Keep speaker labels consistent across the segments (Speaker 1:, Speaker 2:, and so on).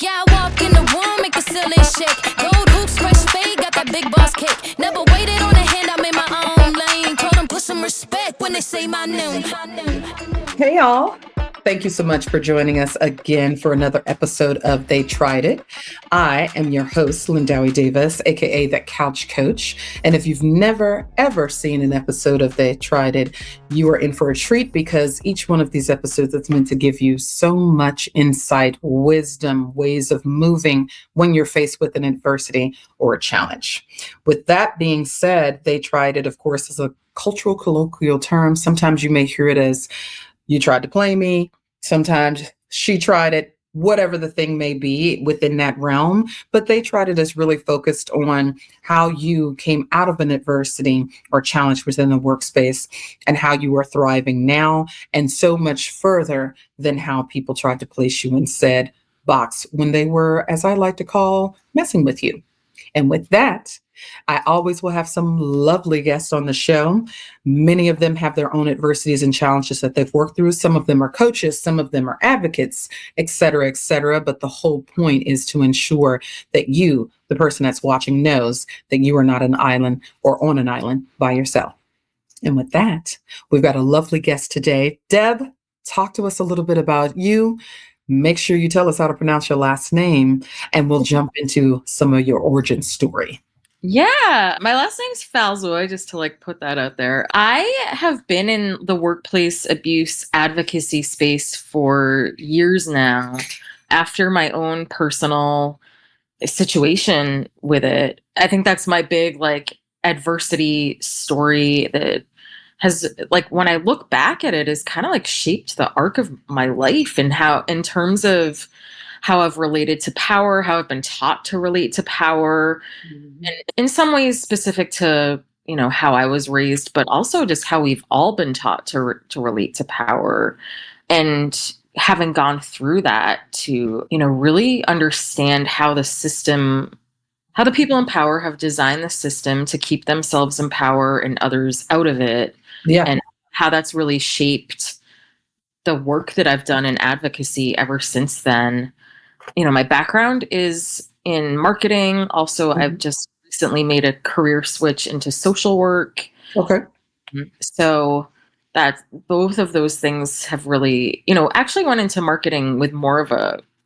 Speaker 1: Yeah, I walk in the room, make the ceiling shake. Gold hoops, fresh fade, got that big boss cake. Never waited on a hand, I'm in my own lane. Told them put some respect when they say my name.
Speaker 2: Hey, y'all. Thank you so much for joining us again for another episode of They Tried It. I am your host, Lindiwe Davis, aka The Couch Coach. And if you've never, ever seen an episode of They Tried It, you are in for a treat because each one of these episodes is meant to give you so much insight, wisdom, ways of moving when you're faced with an adversity or a challenge. With that being said, They Tried It, of course, is a cultural colloquial term. Sometimes you may hear it as you tried to play me. Sometimes she tried it, whatever the thing may be within that realm. But They Tried It is really focused on how you came out of an adversity or challenge within the workspace and how you are thriving now, and so much further than how people tried to place you in said box when they were, as I like to call, messing with you. And with that, I always will have some lovely guests on the show. Many of them have their own adversities and challenges that they've worked through. Some of them are coaches, some of them are advocates, et cetera, et cetera. But the whole point is to ensure that you, the person that's watching, knows that you are not an island or on an island by yourself. And with that, we've got a lovely guest today. Deb, talk to us a little bit about you. Make sure you tell us how to pronounce your last name, and we'll jump into some of your origin story.
Speaker 3: Yeah, my last name's Falzoi, just to put that out there. I have been in the workplace abuse advocacy space for years now, after my own personal situation with it. I think that's my big adversity story that has when I look back at it, has kind of shaped the arc of my life, and how, in terms of how I've related to power, how I've been taught to relate to power, and in some ways specific to, how I was raised, but also just how we've all been taught to relate to power. And having gone through that to, really understand how the system, how the people in power have designed the system to keep themselves in power and others out of it.
Speaker 2: Yeah.
Speaker 3: And how that's really shaped the work that I've done in advocacy ever since then. My background is in marketing. Also, I've just recently made a career switch into social work.
Speaker 2: Okay.
Speaker 3: So that both of those things have really, actually went into marketing with more of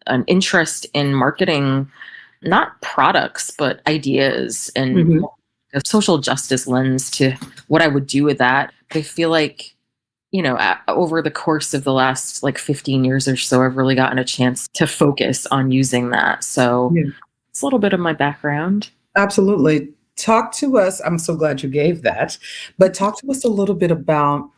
Speaker 3: an interest in marketing, not products, but ideas, and a social justice lens to what I would do with that. I feel like, over the course of the last 15 years or so, I've really gotten a chance to focus on using that. So it's a little bit of my background.
Speaker 2: Absolutely. Talk to us. I'm so glad you gave that, but talk to us a little bit about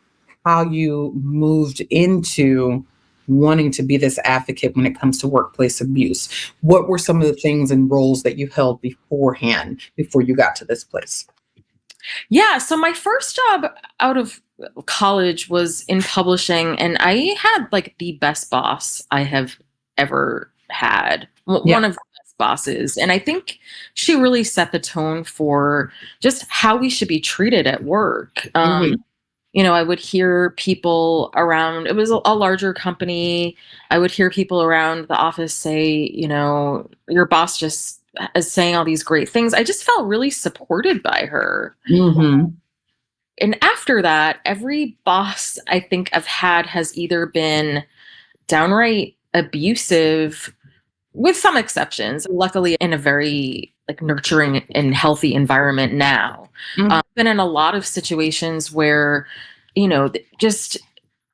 Speaker 2: how you moved into wanting to be this advocate when it comes to workplace abuse. What were some of the things and roles that you held beforehand before you got to this place?
Speaker 3: Yeah. So my first job out of college was in publishing, and I had the best boss I have ever had. One of the best bosses. And I think she really set the tone for just how we should be treated at work. I would hear people around, it was a larger company. I would hear people around the office say, your boss just is saying all these great things. I just felt really supported by her. And after that, every boss I think I've had has either been downright abusive, with some exceptions, luckily in a very nurturing and healthy environment now. I've been in a lot of situations where, I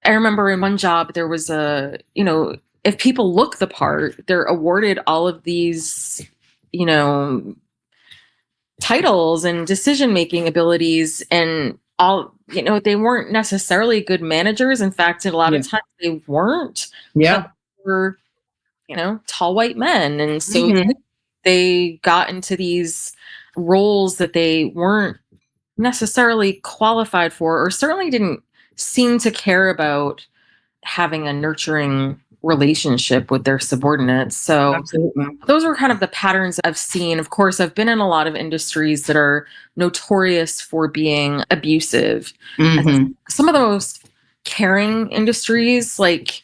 Speaker 3: remember in one job, there was if people look the part, they're awarded all of these, titles and decision-making abilities, and all, they weren't necessarily good managers. In fact, a lot of times they weren't.
Speaker 2: Yeah.
Speaker 3: They were, tall white men. And so they got into these roles that they weren't necessarily qualified for, or certainly didn't seem to care about having a nurturing relationship with their subordinates. So
Speaker 2: Absolutely.
Speaker 3: those are kind of the patterns I've seen. Of course, I've been in a lot of industries that are notorious for being abusive. Some of the most caring industries, like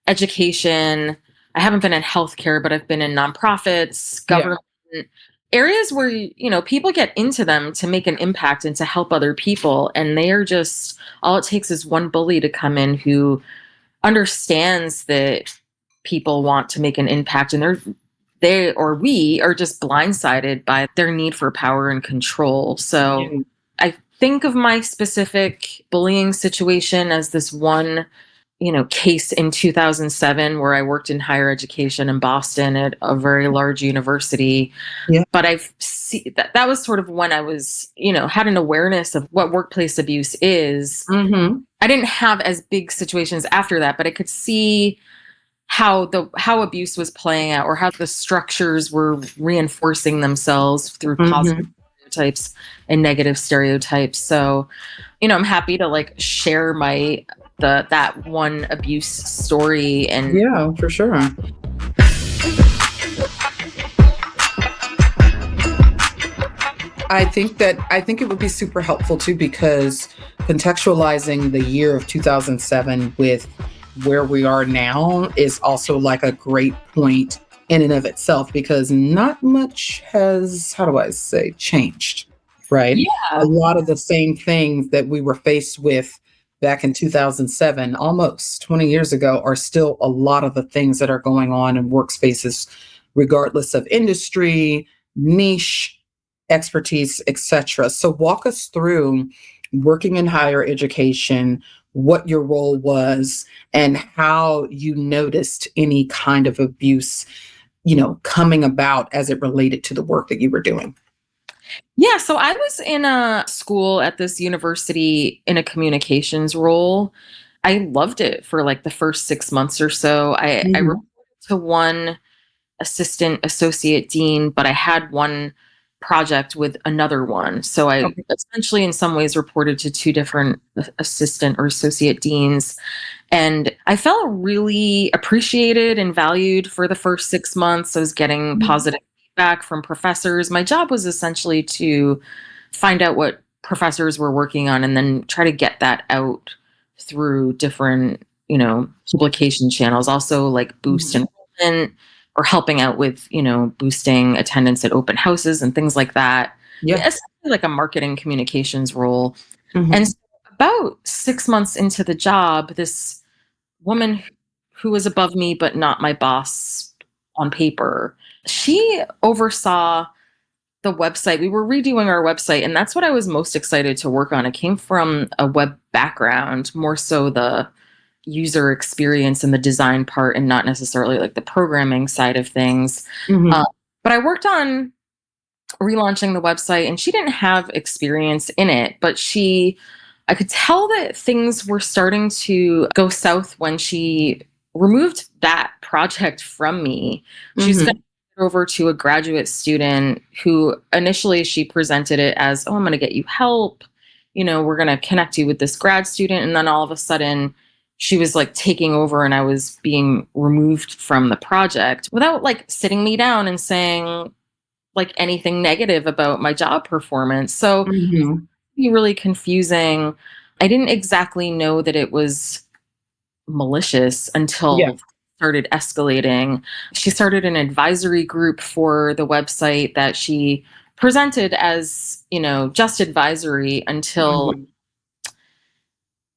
Speaker 3: education, I haven't been in healthcare, but I've been in nonprofits,
Speaker 2: Yeah.
Speaker 3: government, areas where, people get into them to make an impact and to help other people. And they are just, all it takes is one bully to come in who understands that people want to make an impact, and they or we are just blindsided by their need for power and control. So
Speaker 2: Yeah.
Speaker 3: I think of my specific bullying situation as this one, case in 2007 where I worked in higher education in Boston at a very large university.
Speaker 2: Yeah.
Speaker 3: But I've seen that was sort of when I was, had an awareness of what workplace abuse is.
Speaker 2: Mm-hmm.
Speaker 3: I didn't have as big situations after that, but I could see how abuse was playing out, or how the structures were reinforcing themselves through positive
Speaker 2: Mm-hmm.
Speaker 3: stereotypes and negative stereotypes. So, I'm happy to like share that one abuse story. And
Speaker 2: Yeah, for sure. I think it would be super helpful too, because contextualizing the year of 2007 with where we are now is also like a great point in and of itself, because not much has, how do I say, changed, right? A
Speaker 3: yeah,
Speaker 2: lot of the same things that we were faced with back in 2007, almost 20 years ago, are still a lot of the things that are going on in workspaces, regardless of industry, niche, expertise, etc. So walk us through working in higher education, what your role was, and how you noticed any kind of abuse, coming about as it related to the work that you were doing.
Speaker 3: yeah. So I was in a school at this university in a communications role. I loved it for like the first 6 months or so. I
Speaker 2: Mhm.
Speaker 3: reported to one assistant associate dean, but I had one project with another one. So I
Speaker 2: Okay.
Speaker 3: essentially, in some ways, reported to two different assistant or associate deans. And I felt really appreciated and valued for the first 6 months. I was getting
Speaker 2: Mhm.
Speaker 3: positive feedback from professors. My job was essentially to find out what professors were working on and then try to get that out through different, publication channels, also like boost
Speaker 2: Mhm.
Speaker 3: enrollment, or helping out with, boosting attendance at open houses and things like that.
Speaker 2: Yeah.
Speaker 3: Essentially like a marketing communications role. And
Speaker 2: Mhm.
Speaker 3: so about 6 months into the job, this woman who was above me, but not my boss on paper, she oversaw the website. We were redoing our website, and that's what I was most excited to work on. It came from a web background, more so the user experience and the design part, and not necessarily like the programming side of things. Uh,
Speaker 2: Mhm.
Speaker 3: but I worked on relaunching the website, and she didn't have experience in it, but I could tell that things were starting to go south when she removed that project from me. She's going to
Speaker 2: Mhm.
Speaker 3: it over to a graduate student who initially she presented it as, oh, I'm going to get you help. We're going to connect you with this grad student. And then all of a sudden, she was like taking over, and I was being removed from the project without like sitting me down and saying like anything negative about my job performance. So it
Speaker 2: Mhm.
Speaker 3: be really confusing. I didn't exactly know that it was malicious
Speaker 2: Yeah.
Speaker 3: until it started escalating. She started an advisory group for the website that she presented as, just advisory
Speaker 2: Mhm.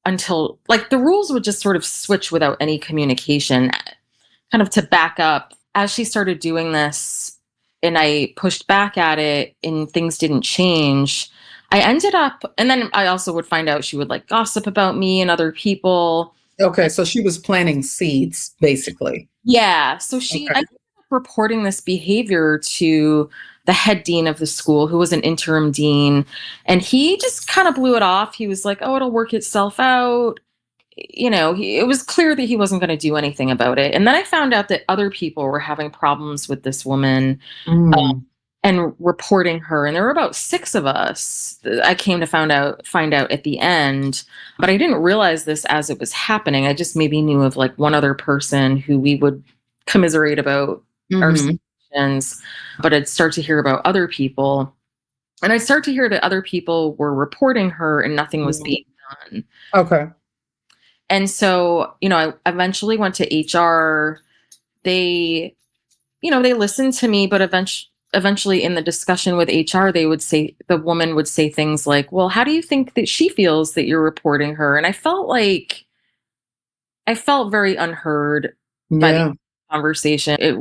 Speaker 3: until like the rules would just sort of switch without any communication. Kind of to back up, as she started doing this and I pushed back at it and things didn't change, I ended up, and then I also would find out she would like gossip about me and other people.
Speaker 2: Okay, so she was planting seeds, basically.
Speaker 3: Yeah. So I
Speaker 2: Okay.
Speaker 3: ended up reporting this behavior to the head dean of the school, who was an interim dean. And he just kind of blew it off. He was like, oh, it'll work itself out. It was clear that he wasn't going to do anything about it. And then I found out that other people were having problems with this woman,
Speaker 2: Mm.
Speaker 3: and reporting her. And there were about six of us. I came to find out at the end, but I didn't realize this as it was happening. I just maybe knew of like one other person who we would commiserate about our
Speaker 2: Mhm.
Speaker 3: situations, but I'd start to hear about other people. And I'd start to hear that other people were reporting her and nothing was
Speaker 2: Mhm.
Speaker 3: being done.
Speaker 2: Okay.
Speaker 3: And so, I eventually went to HR. they, they listened to me, but eventually in the discussion with HR, the woman would say things like, well, how do you think that she feels that you're reporting her? And I felt very unheard by the
Speaker 2: Yeah,
Speaker 3: conversation. It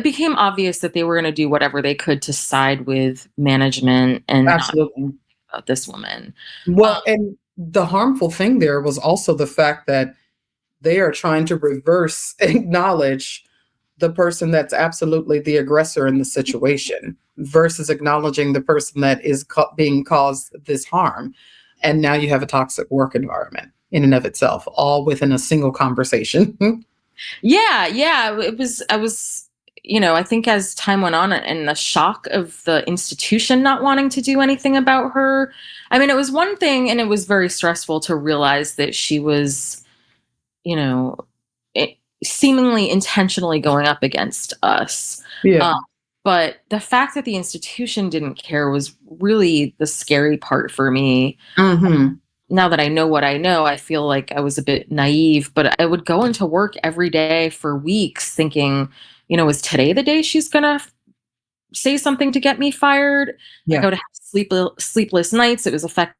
Speaker 3: became obvious that they were going to do whatever they could to side with management and not
Speaker 2: absolutely.
Speaker 3: about this woman.
Speaker 2: Well, and the harmful thing there was also the fact that they are trying to reverse acknowledge the person that's absolutely the aggressor in the situation versus acknowledging the person that is being caused this harm. And now you have a toxic work environment in and of itself, all within a single conversation.
Speaker 3: Yeah, I think as time went on and the shock of the institution not wanting to do anything about her, I mean, it was one thing and it was very stressful to realize that she was, you know, seemingly intentionally going up against us.
Speaker 2: Yeah.
Speaker 3: But the fact that the institution didn't care was really the scary part for me.
Speaker 2: Hmm.
Speaker 3: Now that I know what I know, I feel like I was a bit naive, but I would go into work every day for weeks thinking, is today the day she's going to say something to get me fired? I
Speaker 2: Yeah.
Speaker 3: go to have sleepless nights. It was affecting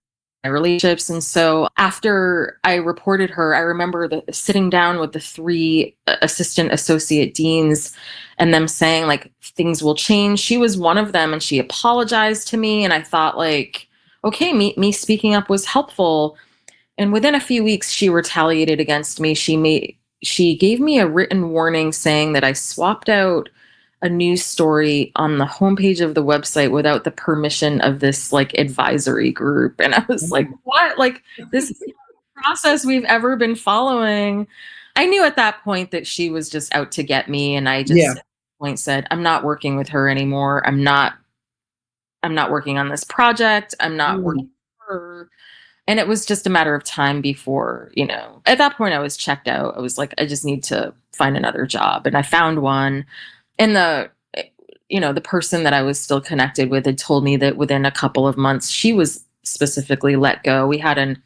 Speaker 3: my relationships. And so after I reported her, I remember sitting down with the three assistant associate deans and them saying like, things will change. She was one of them and she apologized to me. And I thought like, okay, me speaking up was helpful. And within a few weeks, she retaliated against me. She gave me a written warning saying that I swapped out a news story on the homepage of the website without the permission of this like advisory group. And I was like, what? Like, this is the process we've ever been following. I knew at that point that she was just out to get me. And I just
Speaker 2: Yeah.
Speaker 3: at that point said, I'm not working with her anymore. I'm not working on this project. I'm not working with her. And it was just a matter of time before, at that point I was checked out. I was like, I just need to find another job. And I found one. And the person that I was still connected with had told me that within a couple of months, she was specifically let go. We had an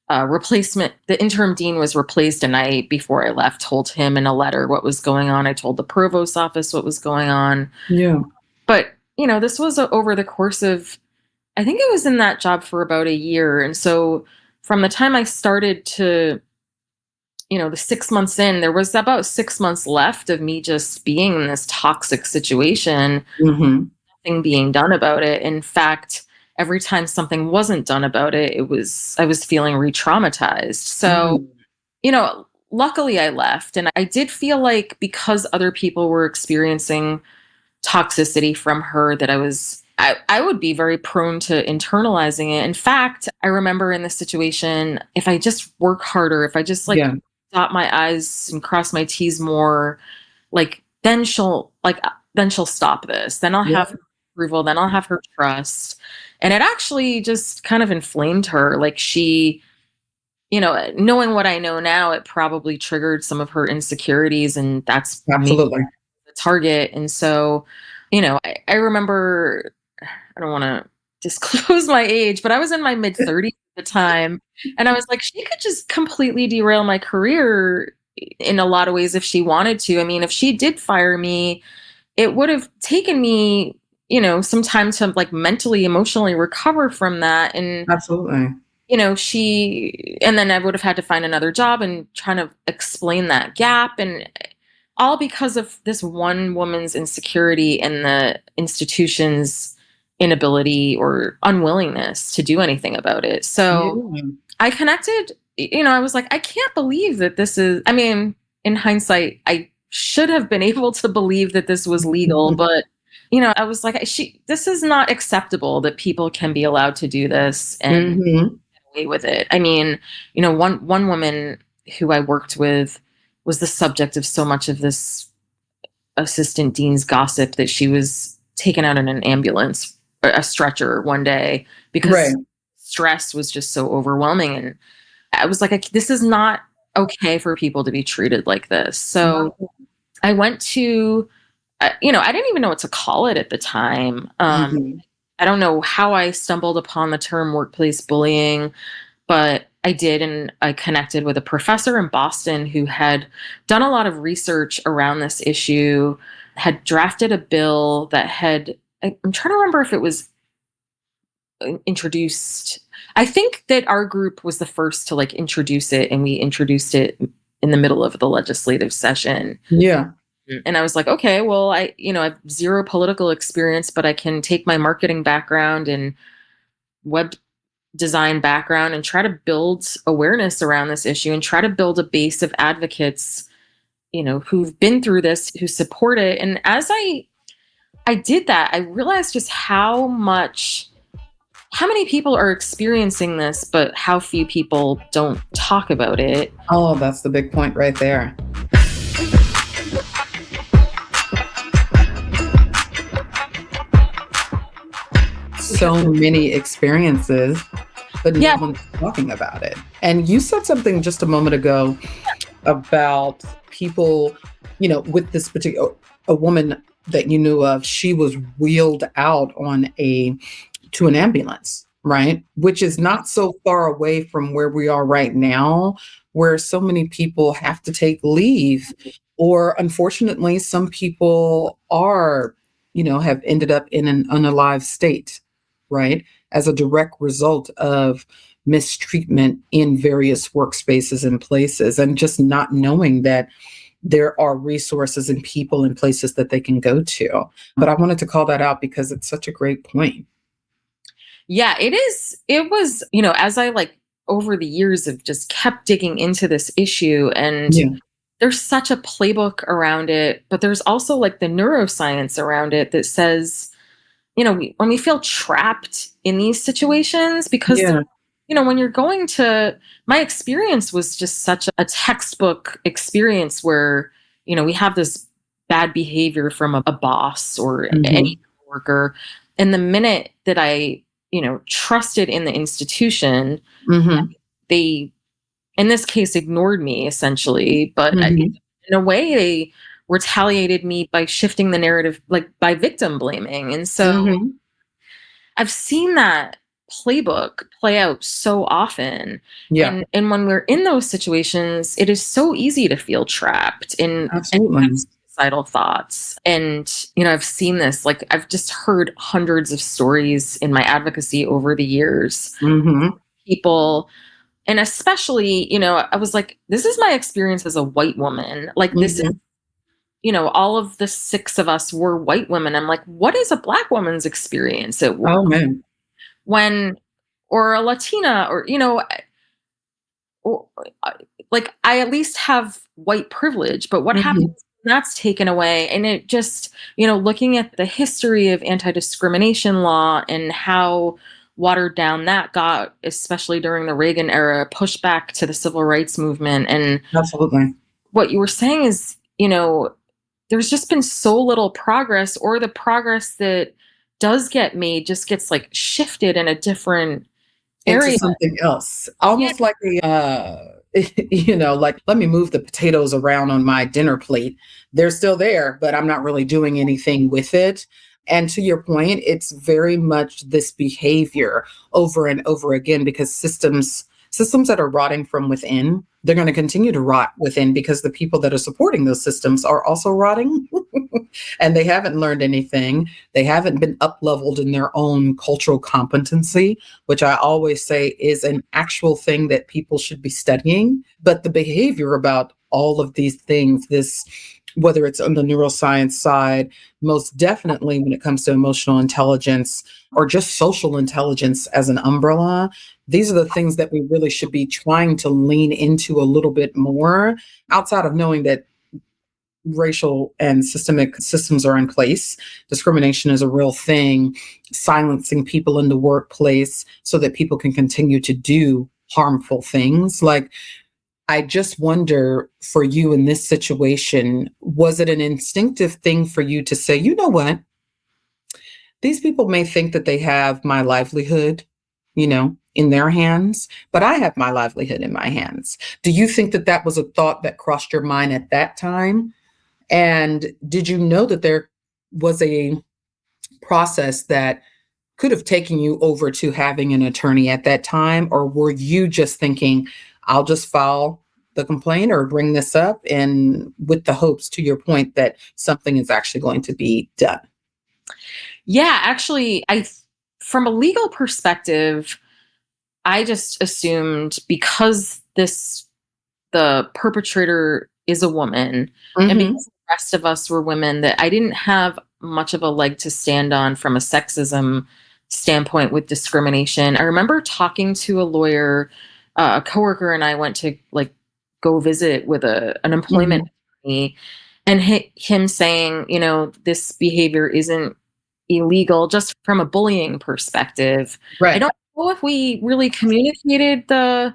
Speaker 3: replacement. The interim dean was replaced. And I, before I left, told him in a letter what was going on. I told the provost's office what was going on.
Speaker 2: Yeah.
Speaker 3: But, this was over the course of, I think it was in that job for about a year. And so from the time I started to, the 6 months in, there was about 6 months left of me just being in this toxic situation,
Speaker 2: Hmm.
Speaker 3: nothing being done about it. In fact, every time something wasn't done about it, I was feeling re-traumatized. So, luckily I left, and I did feel like because other people were experiencing toxicity from her that I would be very prone to internalizing it. In fact, I remember in this situation, if I just work harder, if I just dot my I's and cross my T's more, like then she'll stop this. Then I'll have her approval, then I'll have her trust. And it actually just kind of inflamed her. Like she, knowing what I know now, it probably triggered some of her insecurities, and that's
Speaker 2: Absolutely.
Speaker 3: the target. And so, I remember, I don't want to disclose my age, but I was in my mid 30s at the time. And I was like, she could just completely derail my career in a lot of ways if she wanted to. I mean, if she did fire me, it would have taken me, some time to like mentally, emotionally recover from that. And,
Speaker 2: Absolutely.
Speaker 3: and then I would have had to find another job and trying to explain that gap. And all because of this one woman's insecurity and the institution's inability or unwillingness to do anything about it. So
Speaker 2: Yeah.
Speaker 3: I connected, I was like, I can't believe that this is, I mean, in hindsight, I should have been able to believe that this was legal, but I was like, this is not acceptable that people can be allowed to do this and
Speaker 2: Hmm.
Speaker 3: get away with it. I mean, one woman who I worked with was the subject of so much of this assistant dean's gossip that she was taken out in an ambulance, a stretcher one day because
Speaker 2: Right.
Speaker 3: stress was just so overwhelming. And I was like, this is not okay for people to be treated like this. So I went to, I didn't even know what to call it at the time.
Speaker 2: Mhm.
Speaker 3: I don't know how I stumbled upon the term workplace bullying, but I did, and I connected with a professor in Boston who had done a lot of research around this issue, had drafted a bill that I'm trying to remember if it was introduced. I think that our group was the first to like introduce it, and we introduced it in the middle of the legislative session.
Speaker 2: Yeah.
Speaker 3: And I was like, okay, well, I have zero political experience, but I can take my marketing background and web design background and try to build awareness around this issue and try to build a base of advocates, who've been through this, who support it. And as I did that, I realized just how many people are experiencing this, but how few people don't talk about it.
Speaker 2: Oh, that's the big point right there. So many experiences, but no one's talking about it. And you said something just a moment ago about people, with this particular, a woman that you knew of, she was wheeled out to an ambulance, right? Which is not so far away from where we are right now, where so many people have to take leave, or unfortunately, some people are, have ended up in an unalive state, right? As a direct result of mistreatment in various workspaces and places, and just not knowing that there are resources and people and places that they can go to. But I wanted to call that out because it's such a great point.
Speaker 3: Yeah, it is. It was, as I over the years have just kept digging into this issue, and there's such a playbook around it, but there's also the neuroscience around it that says, when we feel trapped in these situations, because, when you're going to, my experience was just such a textbook experience where, we have this bad behavior from a boss or any worker. And the minute that I, trusted in the institution, they, in this case, ignored me essentially, but in a way they retaliated me by shifting the narrative, by victim blaming. And so I've seen that playbook play out so often.
Speaker 2: Yeah.
Speaker 3: And when we're in those situations, it is so easy to feel trapped in suicidal thoughts. And, I've seen this, I've just heard hundreds of stories in my advocacy over the years. People, and especially, I was like, this is my experience as a white woman. This is, all of the 6 of us were white women. I'm like, what is a Black woman's experience at work?
Speaker 2: Oh, man.
Speaker 3: Or a Latina, or, I at least have white privilege, but what happens when that's taken away? And it just, looking at the history of anti-discrimination law and how watered down that got, especially during the Reagan era, pushed back to the civil rights movement. And
Speaker 2: absolutely,
Speaker 3: what you were saying is, there's just been so little progress, or the progress that does get made just gets shifted in a different area.
Speaker 2: Into something else. Almost like let me move the potatoes around on my dinner plate. They're still there, but I'm not really doing anything with it. And to your point, it's very much this behavior over and over again, because systems that are rotting from within, they're going to continue to rot within, because the people that are supporting those systems are also rotting and they haven't learned anything. They haven't been up-leveled in their own cultural competency, which I always say is an actual thing that people should be studying. But the behavior about all of these things, whether it's on the neuroscience side, most definitely when it comes to emotional intelligence or just social intelligence as an umbrella, these are the things that we really should be trying to lean into a little bit more, outside of knowing that racial and systemic systems are in place. Discrimination is a real thing, silencing people in the workplace so that people can continue to do harmful things. I just wonder, for you in this situation, was it an instinctive thing for you to say, you know what? These people may think that they have my livelihood, in their hands, but I have my livelihood in my hands. Do you think that that was a thought that crossed your mind at that time? And did you know that there was a process that could have taken you over to having an attorney at that time? Or were you just thinking, I'll just file the complaint or bring this up, and with the hopes, to your point, that something is actually going to be done?
Speaker 3: Yeah, actually, from a legal perspective, I just assumed because the perpetrator is a woman, and
Speaker 2: Mm-hmm.
Speaker 3: because the rest of us were women, that I didn't have much of a leg to stand on from a sexism standpoint with discrimination. I remember talking to a lawyer, a coworker, and I went to like go visit with an
Speaker 2: Mm-hmm.
Speaker 3: employment attorney, and him saying, this behavior isn't illegal just from a bullying perspective. I
Speaker 2: Right.
Speaker 3: don't know if we really communicated the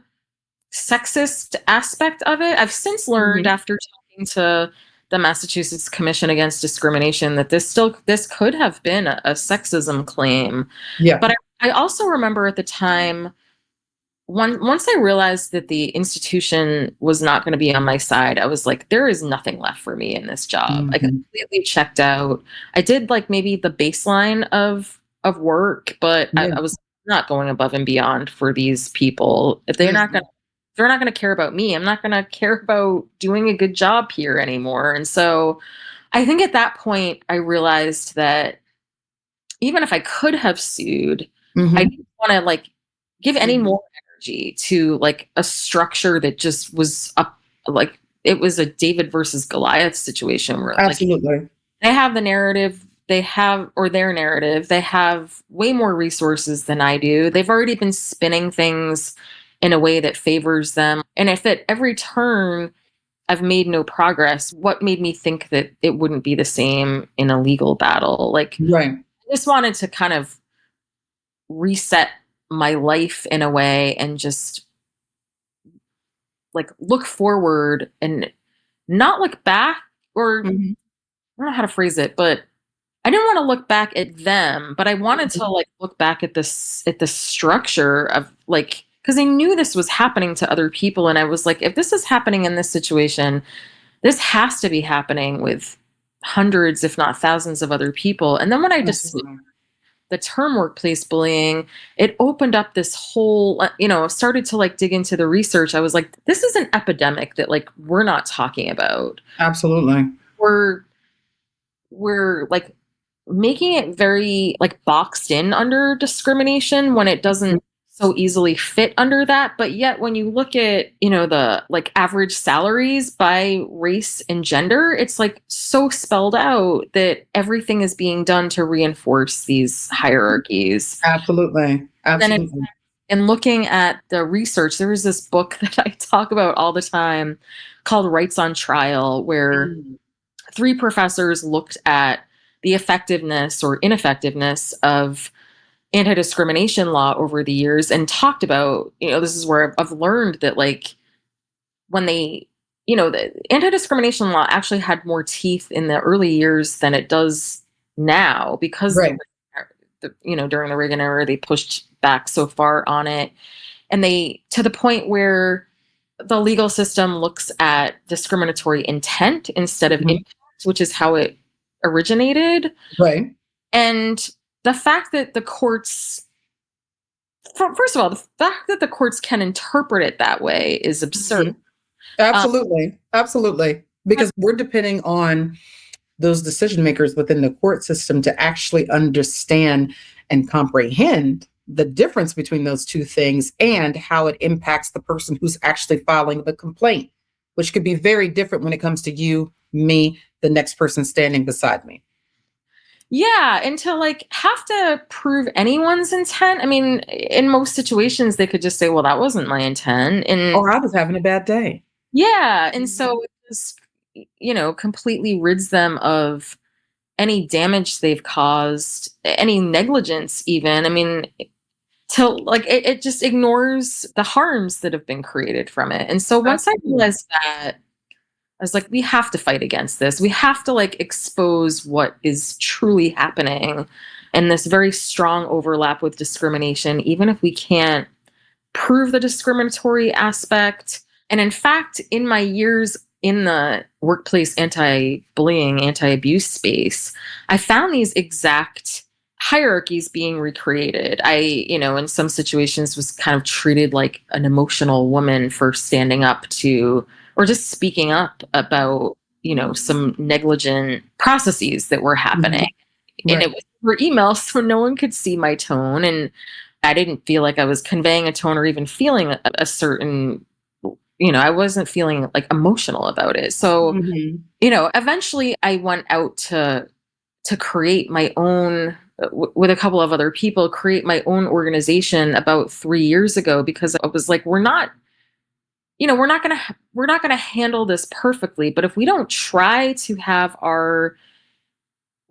Speaker 3: sexist aspect of it. I've since learned
Speaker 2: Mm-hmm.
Speaker 3: after talking to the Massachusetts Commission Against Discrimination that this could have been a sexism claim.
Speaker 2: Yeah.
Speaker 3: But I also remember at the time, once I realized that the institution was not going to be on my side, I was like, there is nothing left for me in this job. I
Speaker 2: Mm-hmm.
Speaker 3: completely checked out. I did like maybe the baseline of work, but
Speaker 2: Yeah.
Speaker 3: I was not going above and beyond for these people. If they're not going to care about me, I'm not going to care about doing a good job here anymore. And so I think at that point I realized that even if I could have sued, I
Speaker 2: Mm-hmm.
Speaker 3: didn't want to like give any more energy to like a structure that just was up, like it was a David versus Goliath situation where like
Speaker 2: Absolutely.
Speaker 3: they have the narrative, their narrative, they have way more resources than I do. They've already been spinning things in a way that favors them. And if at every turn I've made no progress, what made me think that it wouldn't be the same in a legal battle? Like
Speaker 2: Right.
Speaker 3: I just wanted to kind of reset my life in a way and just like look forward and not look back, or
Speaker 2: Mm-hmm.
Speaker 3: I don't know how to phrase it, but I didn't want to look back at them, but I wanted to like look back at the structure of like, because I knew this was happening to other people, and I was like, if this is happening in this situation, this has to be happening with hundreds, if not thousands, of other people. And then when I just
Speaker 2: Absolutely.
Speaker 3: the term workplace bullying, it opened up this whole, started to like dig into the research. I was like, this is an epidemic that like we're not talking about.
Speaker 2: Absolutely.
Speaker 3: We're we're like making it very like boxed in under discrimination when it doesn't so easily fit under that. But yet when you look at, the like average salaries by race and gender, it's like so spelled out that everything is being done to reinforce these hierarchies.
Speaker 2: Absolutely.
Speaker 3: Then
Speaker 2: Absolutely.
Speaker 3: in looking at the research, there was this book that I talk about all the time called Rights on Trial, where
Speaker 2: Mm.
Speaker 3: three professors looked at the effectiveness or ineffectiveness of anti-discrimination law over the years and talked about, this is where I've learned that like when the anti-discrimination law actually had more teeth in the early years than it does now because
Speaker 2: Right.
Speaker 3: during the Reagan era, they pushed back so far on it. And they, to the point where the legal system looks at discriminatory intent instead of
Speaker 2: Mhm.
Speaker 3: impact, which is how it originated.
Speaker 2: Right.
Speaker 3: And the fact that the courts, first of all, the fact that the courts can interpret it that way is absurd.
Speaker 2: Mhm.
Speaker 3: Um,
Speaker 2: Absolutely. Absolutely. Because we're depending on those decision makers within the court system to actually understand and comprehend the difference between those two things and how it impacts the person who's actually filing the complaint, which could be very different when it comes to you, me, the next person standing beside me.
Speaker 3: yeah, and to like have to prove anyone's intent. I mean, in most situations, they could just say, "Well, that wasn't my intent," and
Speaker 2: Or I was having a bad day.
Speaker 3: yeah, and so it just completely rids them of any damage they've caused, any negligence, even. I mean, till like it just ignores the harms that have been created from it. And so once I
Speaker 2: Absolutely.
Speaker 3: realized that, I was like, we have to fight against this. We have to like expose what is truly happening and this very strong overlap with discrimination, even if we can't prove the discriminatory aspect. And in fact, in my years in the workplace anti-bullying, anti-abuse space, I found these exact hierarchies being recreated. In some situations was kind of treated like an emotional woman for standing up to, or just speaking up about, some negligent processes that were happening. And
Speaker 2: Right.
Speaker 3: it was for email, so no one could see my tone. And I didn't feel like I was conveying a tone or even feeling a certain, I wasn't feeling like emotional about it. So,
Speaker 2: Mhm.
Speaker 3: eventually I went out to create my own with a couple of other people, create my own organization about 3 years ago, because I was like, we're not gonna handle this perfectly, but if we don't try to have our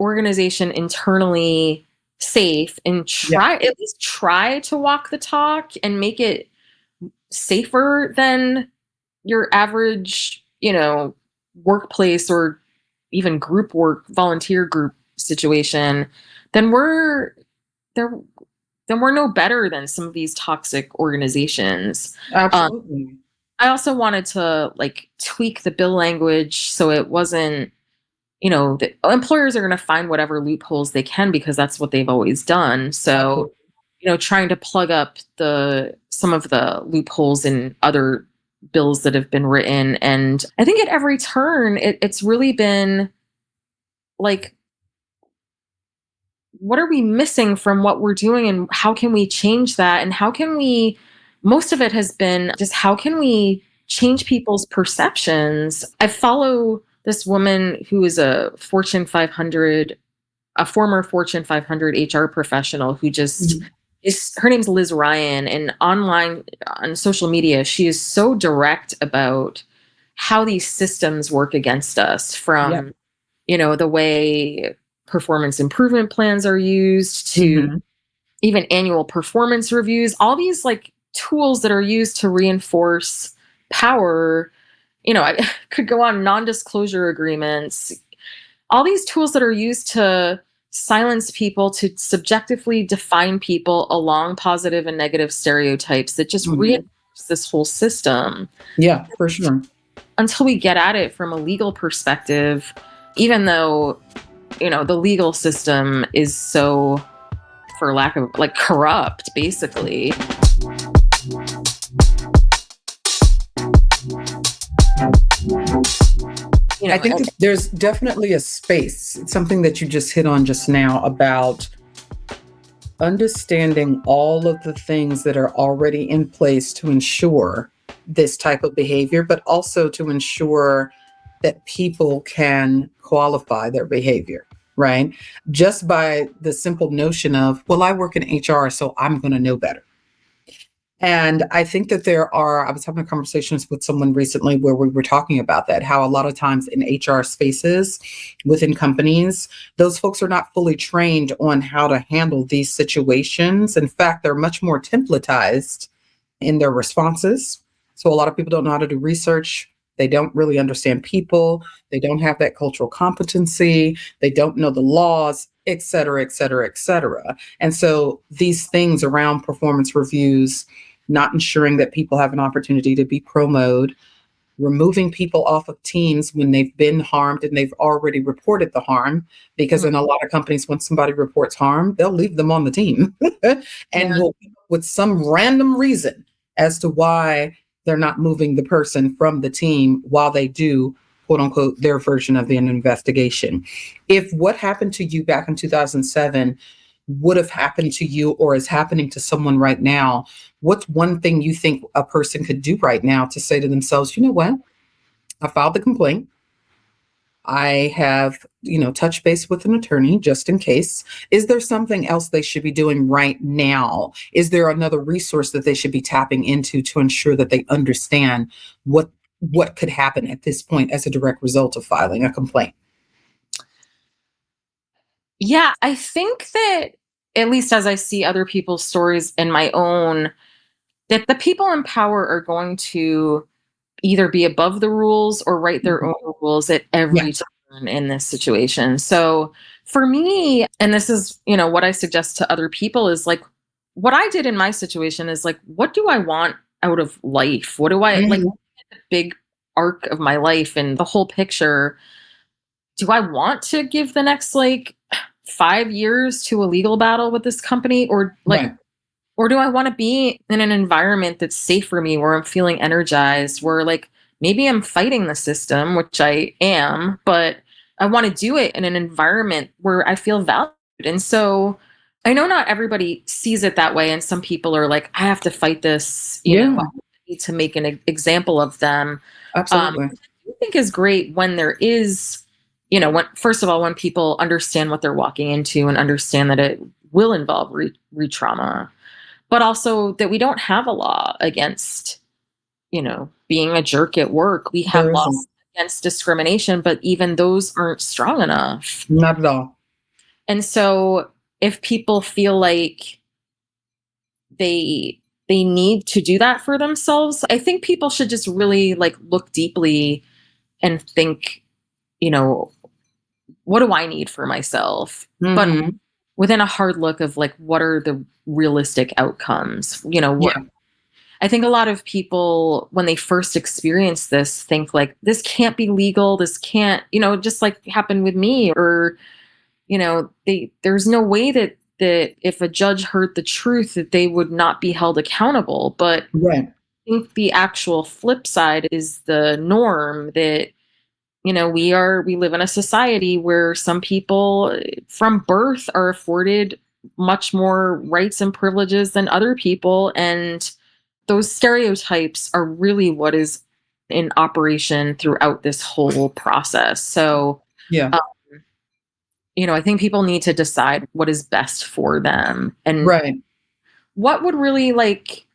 Speaker 3: organization internally safe and
Speaker 2: Yeah.
Speaker 3: at least try to walk the talk and make it safer than your average, workplace or even group work, volunteer group situation, then there then we're no better than some of these toxic organizations. Um,
Speaker 2: Absolutely.
Speaker 3: I also wanted to like tweak the bill language so it wasn't, the employers are going to find whatever loopholes they can because that's what they've always done. So,
Speaker 2: Absolutely.
Speaker 3: trying to plug up some of the loopholes in other bills that have been written. And I think at every turn, it's really been like, what are we missing from what we're doing and how can we change that? And most of it has been just how can we change people's perceptions? I follow this woman who is a former Fortune 500 HR professional who just
Speaker 2: Mhm.
Speaker 3: her name's Liz Ryan, and online on social media, she is so direct about how these systems work against us,
Speaker 2: Yep.
Speaker 3: from, the way performance improvement plans are used to
Speaker 2: Mhm.
Speaker 3: even annual performance reviews, all these like tools that are used to reinforce power. I could go on, non-disclosure agreements, all these tools that are used to silence people, to subjectively define people along positive and negative stereotypes that just
Speaker 2: Mhm.
Speaker 3: reinforce this whole system.
Speaker 2: Yeah, for sure.
Speaker 3: Until we get at it from a legal perspective, even though, the legal system is so, for lack of like, corrupt, basically.
Speaker 2: I think that there's definitely a space. It's something that you just hit on just now about understanding all of the things that are already in place to ensure this type of behavior, but also to ensure that people can qualify their behavior, right? Just by the simple notion of, well, I work in HR, so I'm going to know better. And I think that I was having conversations with someone recently where we were talking about that, how a lot of times in HR spaces within companies, those folks are not fully trained on how to handle these situations. In fact, they're much more templatized in their responses. So a lot of people don't know how to do research. They don't really understand people. They don't have that cultural competency. They don't know the laws, et cetera, et cetera, et cetera. And so these things around performance reviews, not ensuring that people have an opportunity to be promoted, removing people off of teams when they've been harmed and they've already reported the harm. Because in a lot of companies, when somebody reports harm, they'll leave them on the team and
Speaker 3: Yeah.
Speaker 2: will come up with some random reason as to why they're not moving the person from the team while they do, quote unquote, their version of an investigation. If what happened to you back in 2007 would have happened to you or is happening to someone right now, what's one thing you think a person could do right now to say to themselves, you know what? I filed the complaint. I have, touched base with an attorney just in case. Is there something else they should be doing right now? Is there another resource that they should be tapping into to ensure that they understand what could happen at this point as a direct result of filing a complaint?
Speaker 3: Yeah, I think that, at least as I see other people's stories and my own, that the people in power are going to either be above the rules or write their
Speaker 2: Mhm.
Speaker 3: own rules at
Speaker 2: Yeah.
Speaker 3: every turn in this situation. So for me, and this is, what I suggest to other people, is like, what I did in my situation is like, what do I want out of life? What do I like,
Speaker 2: Mhm.
Speaker 3: the big arc of my life and the whole picture? Do I want to give the next like 5 years to a legal battle with this company, or like,
Speaker 2: Right.
Speaker 3: or do I want to be in an environment that's safe for me, where I'm feeling energized, where like maybe I'm fighting the system, which I am, but I want to do it in an environment where I feel valued. And so I know not everybody sees it that way. And some people are like, I have to fight this,
Speaker 2: Yeah,
Speaker 3: I need to make an example of them.
Speaker 2: absolutely.
Speaker 3: Which I think is great when there is, when, first of all, when people understand what they're walking into and understand that it will involve re-trauma, but also that we don't have a law against, being a jerk at work. We have
Speaker 2: There
Speaker 3: laws
Speaker 2: isn't.
Speaker 3: against discrimination, but even those aren't strong enough.
Speaker 2: Not at all.
Speaker 3: And so if people feel like they need to do that for themselves, I think people should just really like look deeply and think, you know, what do I need for myself? But
Speaker 2: Mhm.
Speaker 3: within a hard look of like, what are the realistic outcomes? What
Speaker 2: Yeah.
Speaker 3: I think a lot of people, when they first experience this, think like, this can't be legal. This can't, just like happened with me, or, there's no way that if a judge heard the truth, that they would not be held accountable. But
Speaker 2: Right.
Speaker 3: I think the actual flip side is the norm, that we live in a society where some people from birth are afforded much more rights and privileges than other people, and those stereotypes are really what is in operation throughout this whole process. So
Speaker 2: Yeah.
Speaker 3: um, I think people need to decide what is best for them, and
Speaker 2: Right.
Speaker 3: what would really like.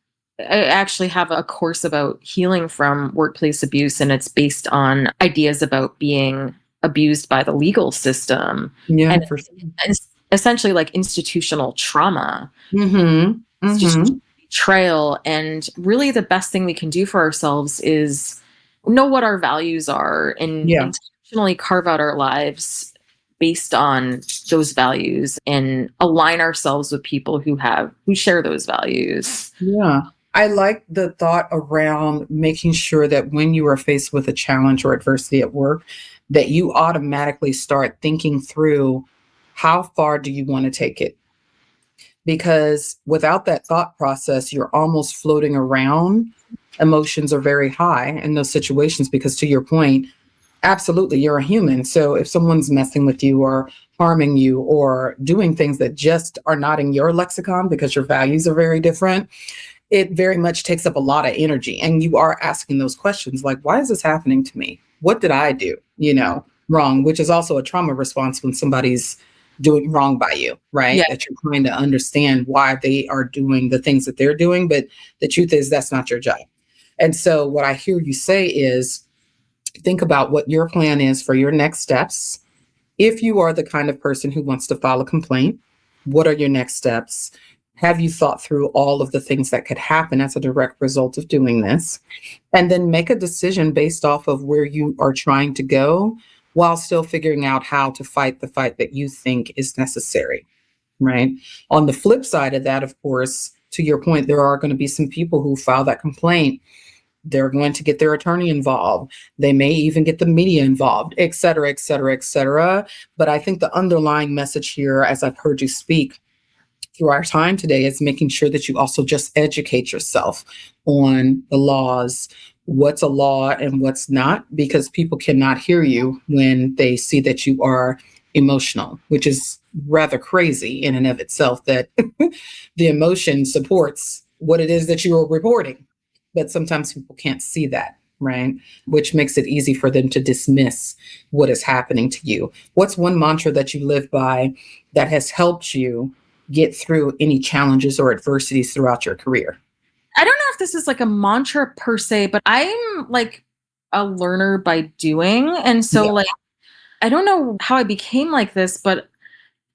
Speaker 3: I actually have a course about healing from workplace abuse, and it's based on ideas about being abused by the legal system,
Speaker 2: Yeah,
Speaker 3: and
Speaker 2: for sure.
Speaker 3: it's essentially like institutional trauma,
Speaker 2: Mhm.
Speaker 3: institutional
Speaker 2: Mhm.
Speaker 3: betrayal. And really, the best thing we can do for ourselves is know what our values are and
Speaker 2: Yeah.
Speaker 3: intentionally carve out our lives based on those values, and align ourselves with people who share those values.
Speaker 2: Yeah. I like the thought around making sure that when you are faced with a challenge or adversity at work, that you automatically start thinking through how far do you want to take it? Because without that thought process, you're almost floating around. Emotions are very high in those situations because, to your point, absolutely, you're a human. So if someone's messing with you or harming you or doing things that just are not in your lexicon because your values are very different, it very much takes up a lot of energy. And you are asking those questions like, why is this happening to me? What did I do, wrong? Which is also a trauma response when somebody's doing wrong by you,
Speaker 3: Yeah.
Speaker 2: right? That you're trying to understand why they are doing the things that they're doing. But the truth is, that's not your job. And so, what I hear you say is think about what your plan is for your next steps. If you are the kind of person who wants to file a complaint, what are your next steps? Have you thought through all of the things that could happen as a direct result of doing this? And then make a decision based off of where you are trying to go while still figuring out how to fight the fight that you think is necessary, right? On the flip side of that, of course, to your point, there are going to be some people who file that complaint. They're going to get their attorney involved. They may even get the media involved, et cetera, et cetera, et cetera. But I think the underlying message here, as I've heard you speak through our time today, is making sure that you also just educate yourself on the laws, what's a law and what's not, because people cannot hear you when they see that you are emotional, which is rather crazy in and of itself, that the emotion supports what it is that you are reporting. But sometimes people can't see that, right? Which makes it easy for them to dismiss what is happening to you. What's one mantra that you live by that has helped you get through any challenges or adversities throughout your career?
Speaker 3: I don't know if this is like a mantra per se, but I'm like a learner by doing. And so
Speaker 2: Yeah.
Speaker 3: like I don't know how I became like this, but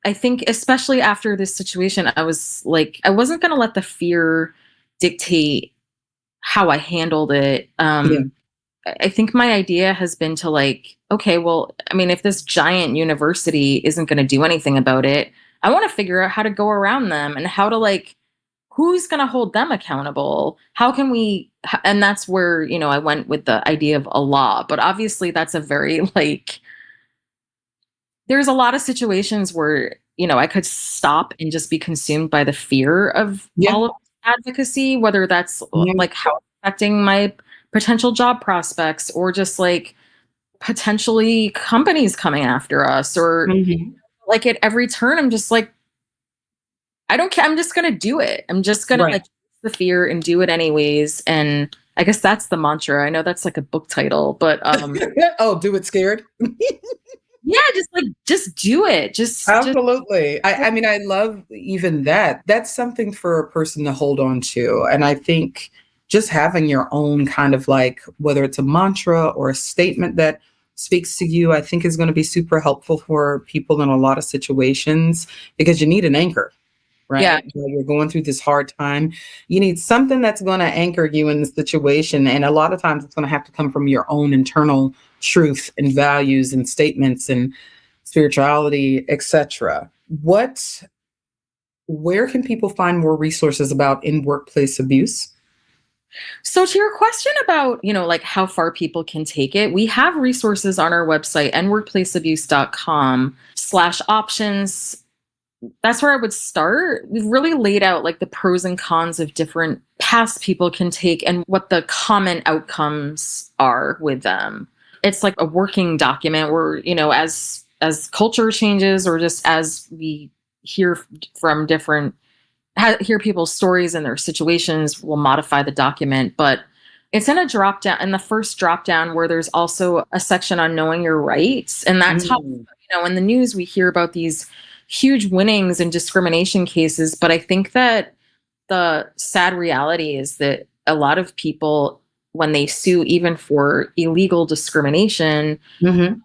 Speaker 3: I think especially after this situation, I was like, I wasn't going to let the fear dictate how I handled it.
Speaker 2: Yeah.
Speaker 3: I think my idea has been to like, okay, well, I mean, if this giant university isn't going to do anything about it, I want to figure out how to go around them, and how to like, who's going to hold them accountable? How can we? And that's where, I went with the idea of a law. But obviously, that's a very like, there's a lot of situations where I could stop and just be consumed by the fear of
Speaker 2: Yeah.
Speaker 3: all of advocacy, whether that's
Speaker 2: Yeah.
Speaker 3: like how it's affecting my potential job prospects or just like potentially companies coming after us or
Speaker 2: Mhm.
Speaker 3: like at every turn, I'm just like, I don't care. I'm just going to do it. I'm just going to
Speaker 2: Right.
Speaker 3: like the fear and do it anyways. And I guess that's the mantra. I know that's like a book title, but
Speaker 2: Oh, do it scared?
Speaker 3: yeah, just do it. Just
Speaker 2: Absolutely. I mean, I love even that. That's something for a person to hold on to. And I think just having your own kind of like, whether it's a mantra or a statement that speaks to you, I think is going to be super helpful for people in a lot of situations because you need an anchor,
Speaker 3: yeah.
Speaker 2: right? While you're going through this hard time, you need something that's going to anchor you in the situation. And a lot of times it's going to have to come from your own internal truth and values and statements and spirituality, etc. Where can people find more resources about in workplace abuse?
Speaker 3: So to your question about, like how far people can take it, we have resources on our website, nworkplaceabuse.com/options. That's where I would start. We've really laid out like the pros and cons of different paths people can take and what the common outcomes are with them. It's like a working document where, as culture changes or just as we hear from hear people's stories and their situations, we'll modify the document. But it's in the first drop down where there's also a section on knowing your rights. And that's how,
Speaker 2: Mm.
Speaker 3: in the news, we hear about these huge winnings in discrimination cases. But I think that the sad reality is that a lot of people, when they sue even for illegal discrimination,
Speaker 2: Mhm.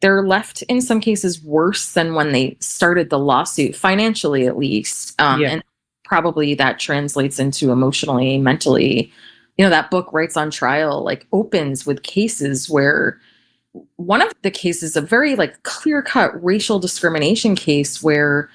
Speaker 3: they're left in some cases worse than when they started the lawsuit, financially at least.
Speaker 2: Yeah.
Speaker 3: And probably that translates into emotionally, mentally. That book, Rights on Trial, like opens with cases where one of the cases, a very like clear-cut racial discrimination case where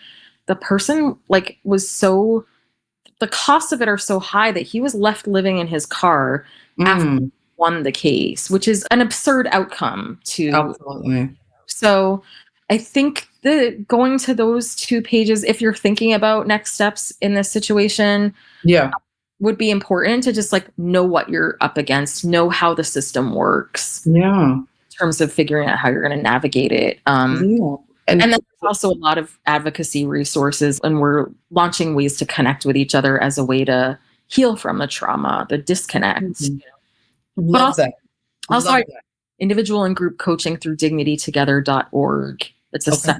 Speaker 3: the person like the costs of it are so high that he was left living in his car after
Speaker 2: Mm.
Speaker 3: he won the case, which is an absurd outcome to.
Speaker 2: Absolutely.
Speaker 3: So I think that going to those 2 pages, if you're thinking about next steps in this situation,
Speaker 2: Yeah.
Speaker 3: would be important to just like know what you're up against, know how the system works
Speaker 2: Yeah.
Speaker 3: in terms of figuring out how you're going to navigate it.
Speaker 2: Yeah.
Speaker 3: And
Speaker 2: And
Speaker 3: then there's also a lot of advocacy resources, and we're launching ways to connect with each other as a way to heal from the trauma, the disconnect.
Speaker 2: Mhm.
Speaker 3: But
Speaker 2: Love
Speaker 3: also,
Speaker 2: that.
Speaker 3: also
Speaker 2: Love
Speaker 3: I-
Speaker 2: that.
Speaker 3: individual and group coaching through dignitytogether.org. It's a
Speaker 2: Okay.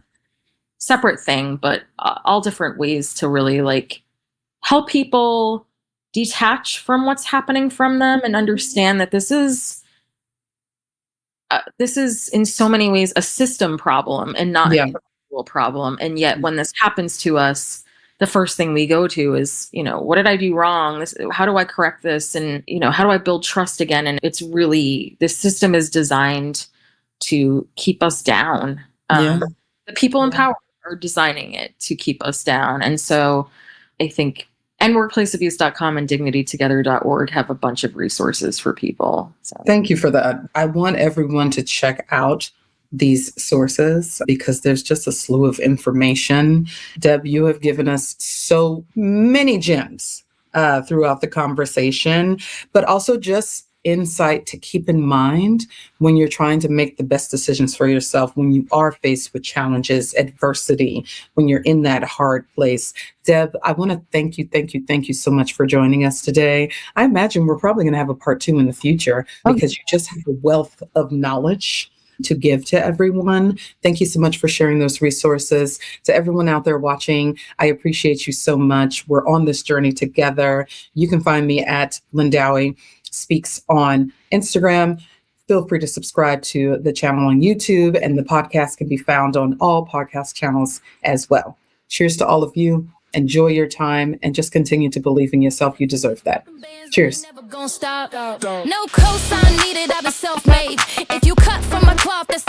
Speaker 3: separate thing, but all different ways to really like help people detach from what's happening from them and understand that this is in so many ways a system problem and not an
Speaker 2: Yeah.
Speaker 3: individual problem. And yet when this happens to us, the first thing we go to is, what did I do wrong? How do I correct this? And, how do I build trust again? And it's really, this system is designed to keep us down.
Speaker 2: Yeah.
Speaker 3: The people in
Speaker 2: Yeah.
Speaker 3: power are designing it to keep us down. And so I think nworkplaceabuse.com and dignitytogether.org have a bunch of resources for people. So.
Speaker 2: Thank you for that. I want everyone to check out these sources because there's just a slew of information. Deb, you have given us so many gems throughout the conversation, but also just insight to keep in mind when you're trying to make the best decisions for yourself, when you are faced with challenges, adversity, when you're in that hard place. Deb, I want to thank you so much for joining us today. I imagine we're probably going to have a part 2 in the future because you just have a wealth of knowledge to give to everyone. Thank you so much for sharing those resources. To everyone out there watching, I appreciate you so much. We're on this journey together. You can find me at Lindiwe Speaks on Instagram. Feel free to subscribe to the channel on YouTube, and the podcast can be found on all podcast channels as well. Cheers to all of you. Enjoy your time and just continue to believe in yourself. You deserve that. Cheers.
Speaker 1: Never gonna stop. No cosign needed, I've been self-made. If you cut from my cloth, that's